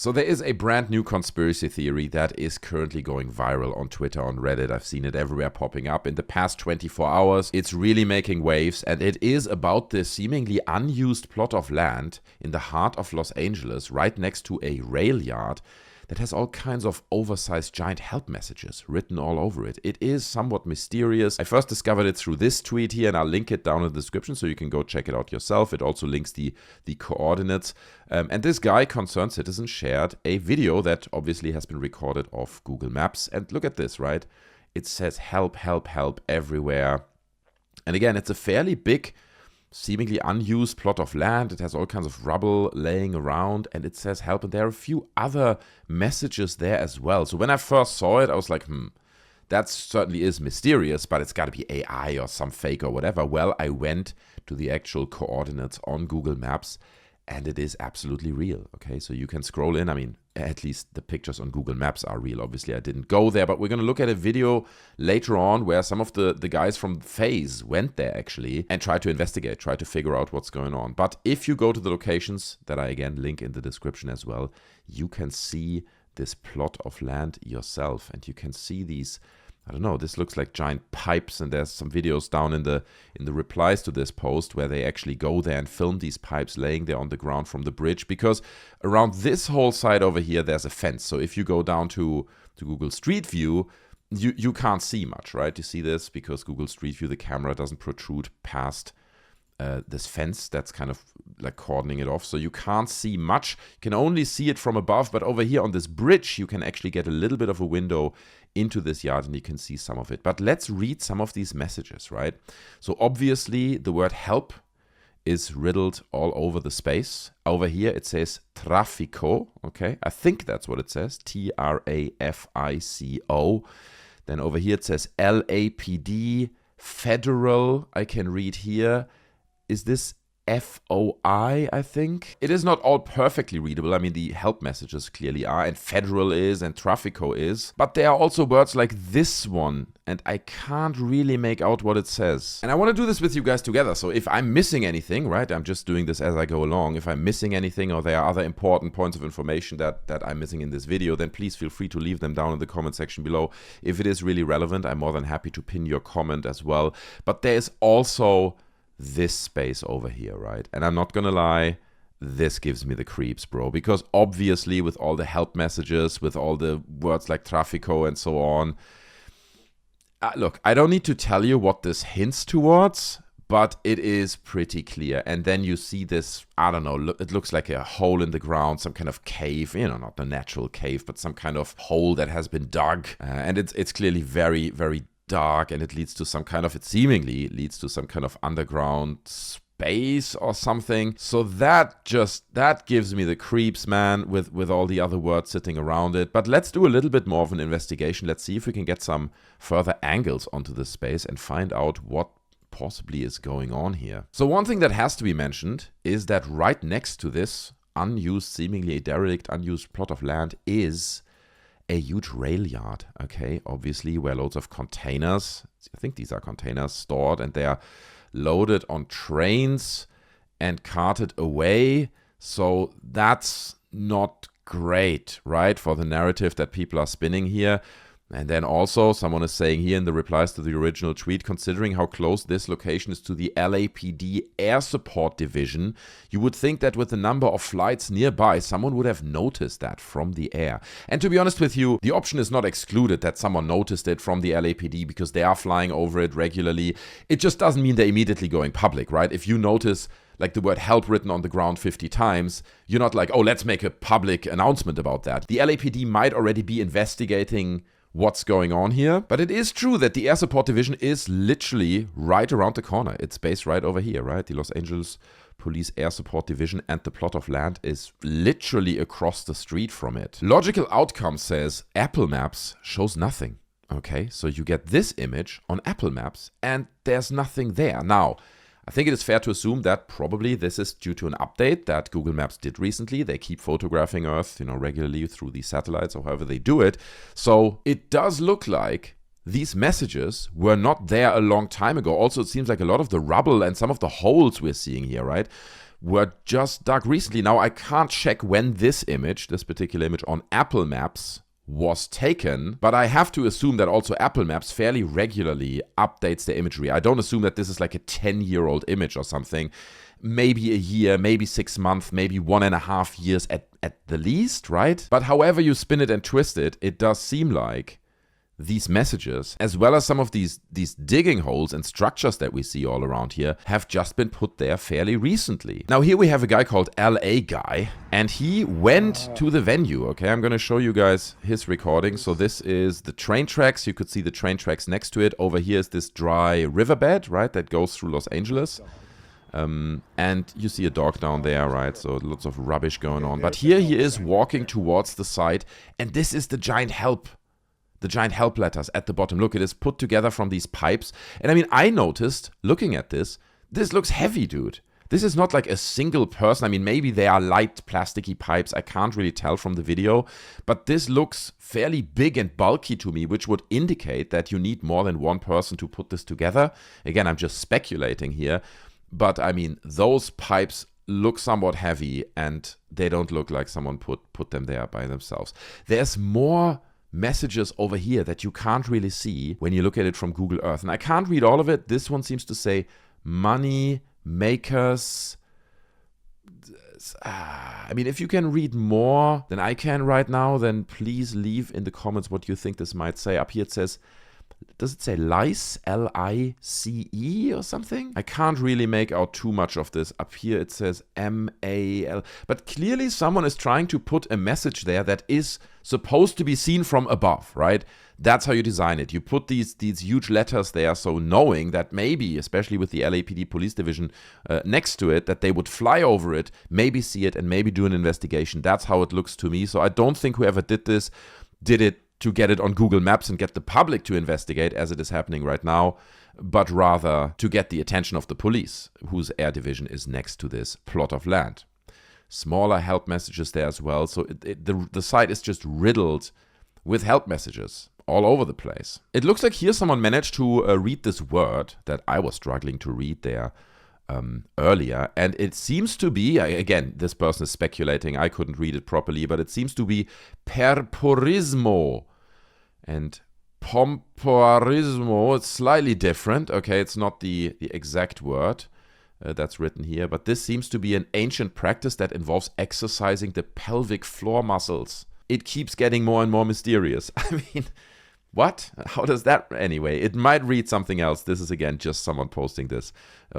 So there is a brand new conspiracy theory that is currently going viral on Twitter, on Reddit. I've seen it everywhere popping up in the past 24 hours. It's really making waves, and it is about this seemingly unused plot of land in the heart of Los Angeles, right next to a rail yard that has all kinds of oversized giant help messages written all over it. It is somewhat mysterious. I first discovered it through this tweet here, and I'll link it down in the description so you can go check it out yourself. It also links the coordinates. And this guy, Concerned Citizen, shared a video that obviously has been recorded off Google Maps. And look at this, right? It says help, help, help everywhere. And again, it's a fairly big, seemingly unused plot of land. It has all kinds of rubble laying around, and it says help, and there are a few other messages there as well. So when I first saw it, I was like, that certainly is mysterious, but it's got to be AI or some fake or whatever. Well, I went to the actual coordinates on Google Maps, and it is absolutely real. Okay, so you can scroll in. I mean, at least the pictures on Google Maps are real. Obviously, I didn't go there, but we're going to look at a video later on where some of the guys from FaZe went there actually and tried to investigate, tried to figure out what's going on. But if you go to the locations that I again link in the description as well, you can see this plot of land yourself, and you can see these, I don't know, this looks like giant pipes, and there's some videos down in the replies to this post where they actually go there and film these pipes laying there on the ground from the bridge, because around this whole side over here there's a fence. So if you go down to Google Street View, you can't see much, right? You see this because Google Street View, the camera doesn't protrude past this fence that's kind of like cordoning it off. So you can't see much. You can only see it from above, but over here on this bridge, you can actually get a little bit of a window into this yard and you can see some of it. But let's read some of these messages, right? So obviously the word help is riddled all over the space. Over here it says Traffico, okay? I think that's what it says, Trafico. Then over here it says LAPD, Federal, I can read here. Is this FOI, I think? It is not all perfectly readable. I mean, the help messages clearly are, and Federal is, and Traffico is. But there are also words like this one, and I can't really make out what it says. And I want to do this with you guys together, so if I'm missing anything, right, I'm just doing this as I go along. If I'm missing anything or there are other important points of information that I'm missing in this video, then please feel free to leave them down in the comment section below. If it is really relevant, I'm more than happy to pin your comment as well. But there is also this space over here, right? And I'm not gonna lie, this gives me the creeps, bro, because obviously with all the help messages, with all the words like Traffico and so on, look, I don't need to tell you what this hints towards, but it is pretty clear. And then you see this, I don't know, it looks like a hole in the ground, some kind of cave, you know, not the natural cave, but some kind of hole that has been dug. And it's clearly very, very dark, and it leads to some kind of, it seemingly leads to some kind of underground space or something. So that gives me the creeps, man, with all the other words sitting around it. But let's do a little bit more of an investigation. Let's see if we can get some further angles onto this space and find out what possibly is going on here. So one thing that has to be mentioned is that right next to this unused, seemingly a derelict, unused plot of land is a huge rail yard, okay, obviously, where loads of containers, I think these are containers, stored, and they are loaded on trains and carted away. So that's not great, right, for the narrative that people are spinning here. And then also, someone is saying here in the replies to the original tweet, considering how close this location is to the LAPD Air Support Division, you would think that with the number of flights nearby, someone would have noticed that from the air. And to be honest with you, the option is not excluded that someone noticed it from the LAPD because they are flying over it regularly. It just doesn't mean they're immediately going public, right? If you notice like the word help written on the ground 50 times, you're not like, oh, let's make a public announcement about that. The LAPD might already be investigating what's going on here. But it is true that the Air Support Division is literally right around the corner. It's based right over here, right? The Los Angeles Police Air Support Division, and the plot of land is literally across the street from it. Logical Outcome says Apple Maps shows nothing. Okay, so you get this image on Apple Maps and there's nothing there. Now, I think it is fair to assume that probably this is due to an update that Google Maps did recently. They keep photographing Earth, regularly through these satellites or however they do it. So it does look like these messages were not there a long time ago. Also, it seems like a lot of the rubble and some of the holes we're seeing here, right, were just dug recently. Now, I can't check when this particular image on Apple Maps was taken, but I have to assume that also Apple Maps fairly regularly updates their imagery. I don't assume that this is like a 10-year-old image or something. Maybe a year, maybe 6 months, maybe 1.5 years at the least, right? But however you spin it and twist it, it does seem like these messages, as well as some of these digging holes and structures that we see all around here, have just been put there fairly recently. Now here we have a guy called LA Guy, and he went to the venue, okay? I'm going to show you guys his recording. So this is the train tracks. You could see the train tracks next to it. Over here is this dry riverbed, right, that goes through Los Angeles. And you see a dog down there, right? So lots of rubbish going on. But here he is walking towards the site, and this is the giant help letters at the bottom. Look, it is put together from these pipes. And I mean, I noticed, looking at this looks heavy, dude. This is not like a single person. I mean, maybe they are light plasticky pipes. I can't really tell from the video. But this looks fairly big and bulky to me, which would indicate that you need more than one person to put this together. Again, I'm just speculating here. But I mean, those pipes look somewhat heavy, and they don't look like someone put them there by themselves. There's more messages over here that you can't really see when you look at it from Google Earth. And I can't read all of it. This one seems to say money makers. I mean, if you can read more than I can right now, then please leave in the comments what you think this might say. Up here it says, does it say lice? L-I-C-E or something? I can't really make out too much of this. Up here it says M-A-L. But clearly someone is trying to put a message there that is supposed to be seen from above, right? That's how you design it. You put these huge letters there, so knowing that maybe, especially with the LAPD police division next to it, that they would fly over it, maybe see it, and maybe do an investigation. That's how it looks to me. So I don't think whoever did this did it to get it on Google Maps and get the public to investigate, as it is happening right now, but rather to get the attention of the police, whose air division is next to this plot of land. Smaller help messages there as well. So the site is just riddled with help messages all over the place. It looks like here someone managed to read this word that I was struggling to read there earlier. And it seems to be, again, this person is speculating, I couldn't read it properly, but it seems to be perporismo. And pomporismo, it's slightly different. Okay, it's not the exact word that's written here, but this seems to be an ancient practice that involves exercising the pelvic floor muscles. It keeps getting more and more mysterious. I mean, what? How does that? Anyway, it might read something else. This is, again, just someone posting this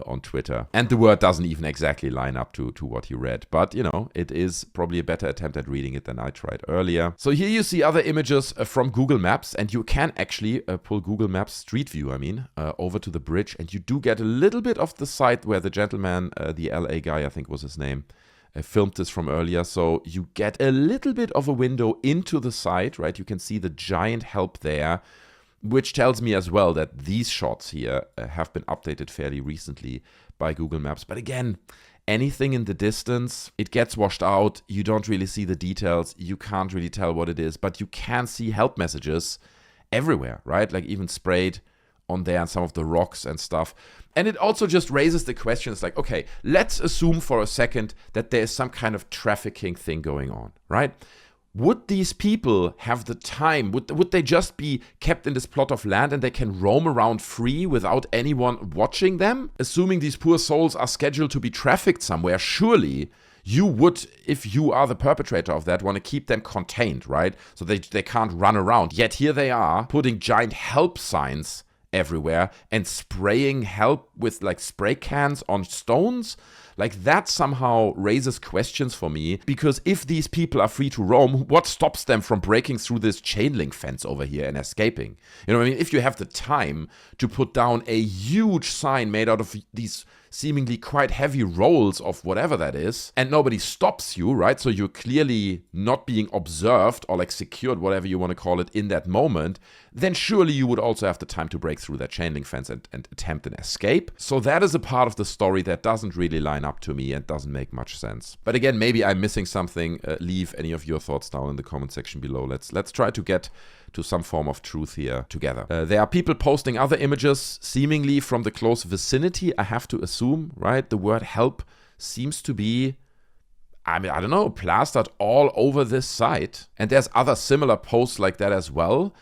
on Twitter. And the word doesn't even exactly line up to what he read. But, you know, it is probably a better attempt at reading it than I tried earlier. So here you see other images from Google Maps. And you can actually pull Google Maps Street View, over to the bridge. And you do get a little bit of the site where the gentleman, the LA guy, I think was his name, filmed this from earlier. So you get a little bit of a window into the site, right? You can see the giant help there, which tells me as well that these shots here have been updated fairly recently by Google Maps. But again, anything in the distance, it gets washed out. You don't really see the details. You can't really tell what it is, but you can see help messages everywhere, right? Like even sprayed on there and some of the rocks and stuff. And it also just raises the question, it's like, okay, let's assume for a second that there is some kind of trafficking thing going on, right? Would these people have the time? Would they just be kept in this plot of land and they can roam around free without anyone watching them? Assuming these poor souls are scheduled to be trafficked somewhere, surely you would, if you are the perpetrator of that, want to keep them contained, right? So they can't run around. Yet here they are putting giant help signs everywhere and spraying help with like spray cans on stones. Like that somehow raises questions for me, because if these people are free to roam, what stops them from breaking through this chain link fence over here and escaping? You know what I mean? If you have the time to put down a huge sign made out of these seemingly quite heavy rolls of whatever that is, and nobody stops you, right? So you're clearly not being observed or like secured, whatever you want to call it, in that moment, then surely you would also have the time to break through that chain link fence and attempt an escape. So that is a part of the story that doesn't really line up to me and doesn't make much sense. But again, maybe I'm missing something. Leave any of your thoughts down in the comment section below. Let's try to get to some form of truth here together. There are people posting other images, seemingly from the close vicinity, I have to assume, right? The word help seems to be, I mean, I don't know, plastered all over this site. And there's other similar posts like that as well.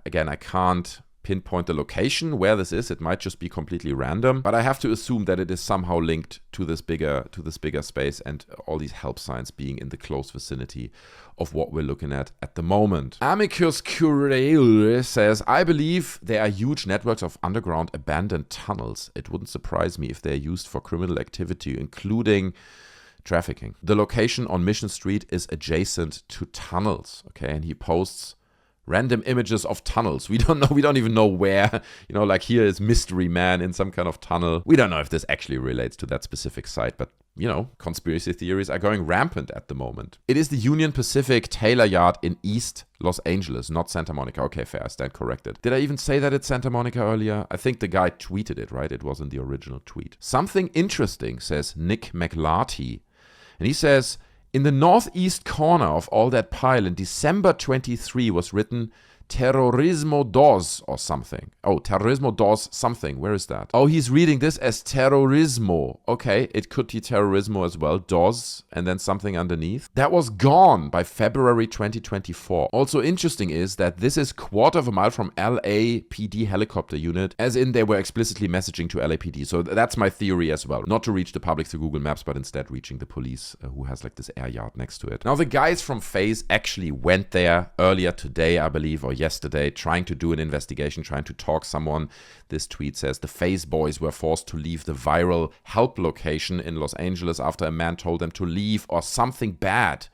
Again, I can't pinpoint the location where this is. It might just be completely random, but I have to assume that it is somehow linked to this bigger space and all these help signs being in the close vicinity of what we're looking at the moment. Amicus Curiae says, I believe there are huge networks of underground abandoned tunnels. It wouldn't surprise me if they're used for criminal activity, including trafficking. The location on Mission Street is adjacent to tunnels, okay? And he posts random images of tunnels. We don't even know where. You know, like here is Mystery Man in some kind of tunnel. We don't know if this actually relates to that specific site, but you know, conspiracy theories are going rampant at the moment. It is the Union Pacific Taylor Yard in East Los Angeles, not Santa Monica. Okay, fair, I stand corrected. Did I even say that it's Santa Monica earlier? I think the guy tweeted it, right? It wasn't the original tweet. Something interesting, says Nick McLarty. And he says, in the northeast corner of all that pile in December 23 was written Terrorismo dos or something. Oh, Terrorismo dos something. Where is that? Oh, he's reading this as terrorismo. Okay, it could be terrorismo as well. Dos and then something underneath. That was gone by February 2024. Also interesting is that this is quarter of a mile from LAPD helicopter unit, as in they were explicitly messaging to LAPD. So that's my theory as well. Not to reach the public through Google Maps, but instead reaching the police who has like this air yard next to it. Now the guys from FaZe actually went there earlier today, I believe, or yesterday, trying to do an investigation, trying to talk someone. This tweet says the FaZe boys were forced to leave the viral help location in Los Angeles after a man told them to leave or something bad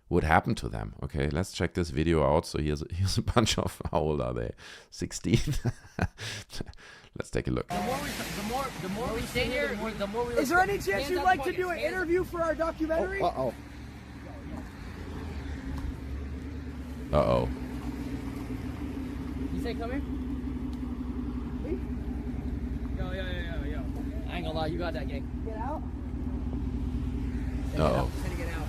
would happen to them. Okay, let's check this video out. So here's a bunch of, how old are they? 16? Let's take a look. The more we stay here, the more we... Is there any chance you'd like to do an interview for our documentary? Uh-oh. Uh-oh. You say come here? Me? Yo. I ain't gonna lie, you got that, gang. Get out? Uh-oh. Say to get out.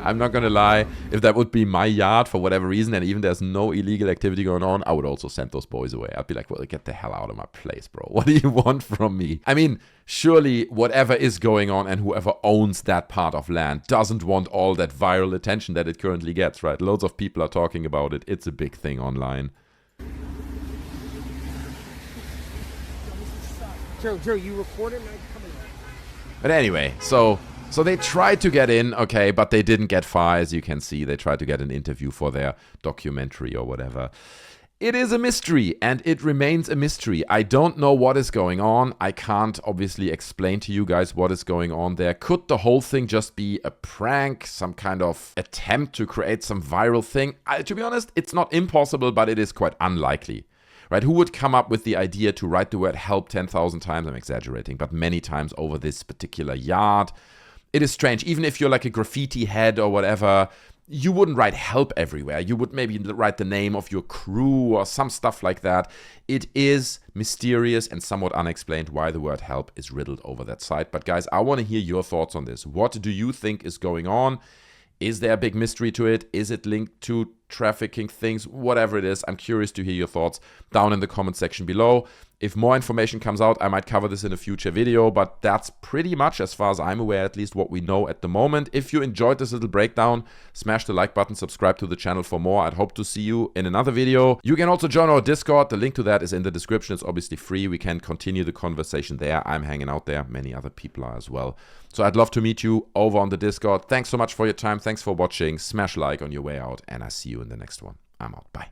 I'm not gonna lie, if that would be my yard for whatever reason, and even there's no illegal activity going on, I would also send those boys away. I'd be like, well, get the hell out of my place, bro. What do you want from me? I mean, surely whatever is going on and whoever owns that part of land doesn't want all that viral attention that it currently gets, right? Loads of people are talking about it. It's a big thing online. Joe, you recorded my coming out. But anyway, so they tried to get in, okay, but they didn't get far, as you can see. They tried to get an interview for their documentary or whatever. It is a mystery, and it remains a mystery. I don't know what is going on. I can't obviously explain to you guys what is going on there. Could the whole thing just be a prank, some kind of attempt to create some viral thing? To be honest, it's not impossible, but it is quite unlikely. Right? Who would come up with the idea to write the word help 10,000 times? I'm exaggerating, but many times over this particular yard. It is strange. Even if you're like a graffiti head or whatever, you wouldn't write help everywhere. You would maybe write the name of your crew or some stuff like that. It is mysterious and somewhat unexplained why the word help is riddled over that site. But guys, I want to hear your thoughts on this. What do you think is going on? Is there a big mystery to it? Is it linked to trafficking things? Whatever it is, I'm curious to hear your thoughts down in the comment section below. If more information comes out, I might cover this in a future video, but that's pretty much, as far as I'm aware, at least what we know at the moment. If you enjoyed this little breakdown, smash the like button, subscribe to the channel for more. I'd hope to see you in another video. You can also join our Discord. The link to that is in the description. It's obviously free. We can continue the conversation there. I'm hanging out there. Many other people are as well. So I'd love to meet you over on the Discord. Thanks so much for your time. Thanks for watching. Smash like on your way out, and I see you in the next one. I'm out. Bye.